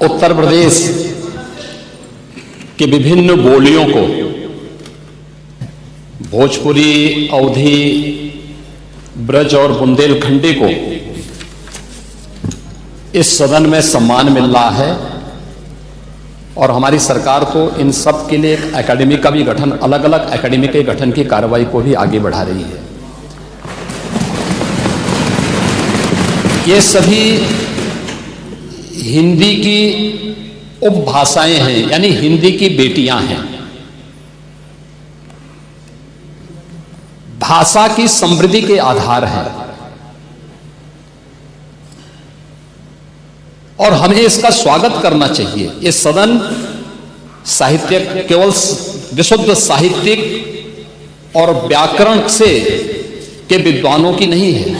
उत्तर प्रदेश के विभिन्न बोलियों को, भोजपुरी, अवधी, ब्रज और बुंदेलखंडी को इस सदन में सम्मान मिल रहा है और हमारी सरकार तो इन सब के लिए एक एकेडमी का भी गठन, अलग अलग एकेडमी के गठन की कार्रवाई को भी आगे बढ़ा रही है। ये सभी हिंदी की उपभाषाएं हैं, यानी हिंदी की बेटियां हैं। भाषा की समृद्धि के आधार हैं और हमें इसका स्वागत करना चाहिए। ये सदन साहित्य केवल विशुद्ध साहित्यिक और व्याकरण से के विद्वानों की नहीं है,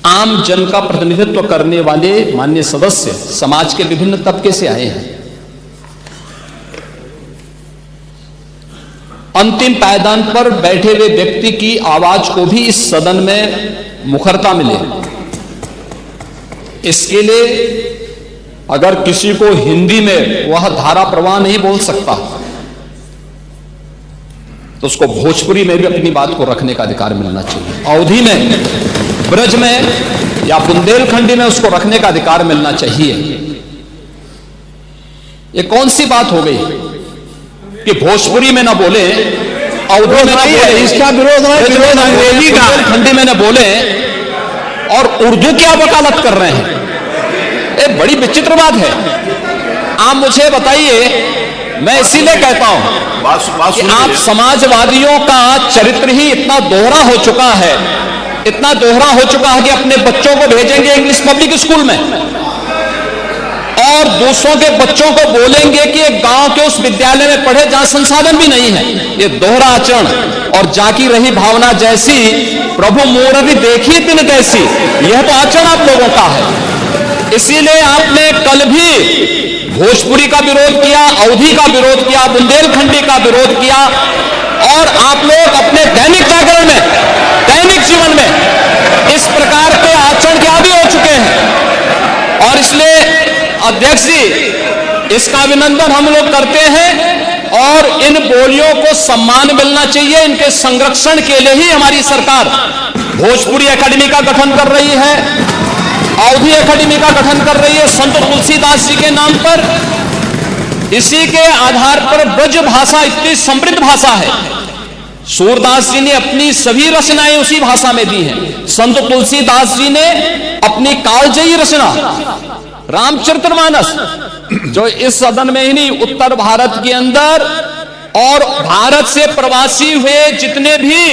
आम जन का प्रतिनिधित्व करने वाले माननीय सदस्य समाज के विभिन्न तबके से आए हैं। अंतिम पायदान पर बैठे हुए व्यक्ति की आवाज को भी इस सदन में मुखरता मिले, इसके लिए अगर किसी को हिंदी में वह धारा प्रवाह नहीं बोल सकता तो उसको भोजपुरी में भी अपनी बात को रखने का अधिकार मिलना चाहिए, अवधी में, ब्रज में या बुंदेलखंडी में उसको रखने का अधिकार मिलना चाहिए। ये कौन सी बात हो गई कि भोजपुरी में ना बोले, अवधी में ना बोले, इसका विरोध अंग्रेजी का, बुंदेलखंडी में ना बोले और उर्दू की वकालत कर रहे हैं। ये बड़ी विचित्र बात है। आप मुझे बताइए, मैं इसीलिए कहता हूं कि आप समाजवादियों का चरित्र ही इतना दोहरा हो चुका है, इतना दोहरा हो चुका है कि अपने बच्चों को भेजेंगे इंग्लिश पब्लिक स्कूल में और दूसरों के बच्चों को बोलेंगे कि एक गांव के उस विद्यालय में पढ़े जहां संसाधन भी नहीं है। ये दोहरा आचरण और जाकी रही भावना जैसी प्रभु मूर्ति देखी दिन कैसी, यह तो आचरण आप लोगों का है। इसीलिए आपने कल भी भोजपुरी का विरोध किया, अवधी का विरोध किया, बुंदेलखंडी का विरोध किया और आप लोग अपने दैनिक जागरण में, दैनिक जीवन में इस प्रकार के आचरण के आदी हो चुके हैं। और इसलिए अध्यक्ष जी, इसका अभिनंदन हम लोग करते हैं और इन बोलियों को सम्मान मिलना चाहिए। इनके संरक्षण के लिए ही हमारी सरकार भोजपुरी एकेडमी का गठन कर रही है, अवधी एकेडमी का गठन कर रही है संत तुलसीदास जी के नाम पर। इसी के आधार पर ब्रज भाषा इतनी समृद्ध भाषा है। सूरदास जी ने अपनी सभी रचनाएं उसी भाषा में दी हैं। संत तुलसीदास जी ने अपनी कालजयी रचना रामचरितमानस, जो इस सदन में ही नहीं, उत्तर भारत के अंदर और भारत से प्रवासी हुए जितने भी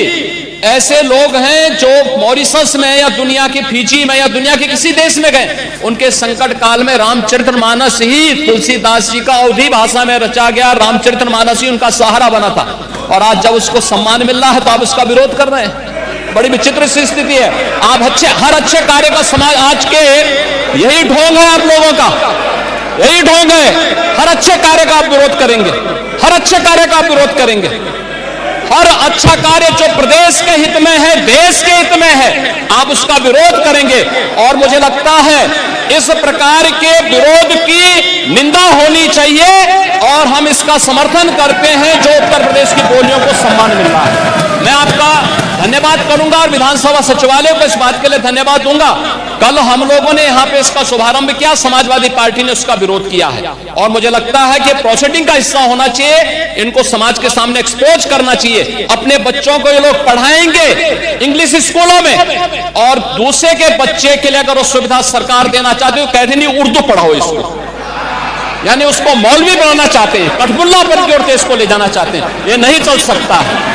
ऐसे लोग हैं जो मॉरिशस में या दुनिया के फिजी में या दुनिया के किसी देश में गए, उनके संकट काल में रामचरितमानस ही तुलसीदास जी का अवधी भाषा में रचा गया, रामचरितमानस ही उनका सहारा बना था। और आज जब उसको सम्मान मिल रहा है तो आप उसका विरोध कर रहे हैं। बड़ी विचित्र सी स्थिति है। आप हर अच्छे कार्य का समाज, आज के यही ढोंग है आप लोगों का, यही ढोंग है। हर अच्छे कार्य का आप विरोध करेंगे, हर अच्छे कार्य का आप विरोध करेंगे। हर अच्छा कार्य जो प्रदेश के हित में है, देश के हित में है, आप उसका विरोध करेंगे। और मुझे लगता है इस प्रकार के विरोध की निंदा होनी चाहिए और हम इसका समर्थन करते हैं जो उत्तर प्रदेश की बोलियों को सम्मान मिल रहा है। मैं आपका धन्यवाद करूंगा और विधानसभा सचिवालय को इस बात के लिए धन्यवाद दूंगा। कल हम लोगों ने यहां पे इसका शुभारंभ किया, समाजवादी पार्टी ने उसका विरोध किया है और मुझे लगता है कि प्रोसीडिंग का हिस्सा होना चाहिए। इनको समाज के सामने एक्सपोज करना चाहिए। अपने बच्चों को ये लोग पढ़ाएंगे इंग्लिश स्कूलों में और दूसरे के बच्चे के लिए अगर वो सुविधा सरकार देना चाहते हो, कहते नहीं उर्दू पढ़ाओ इसको, यानी उसको मौलवी बनाना चाहते हैं, कठपुल्ला पर की ओर इसको ले जाना चाहते हैं। ये नहीं चल सकता है।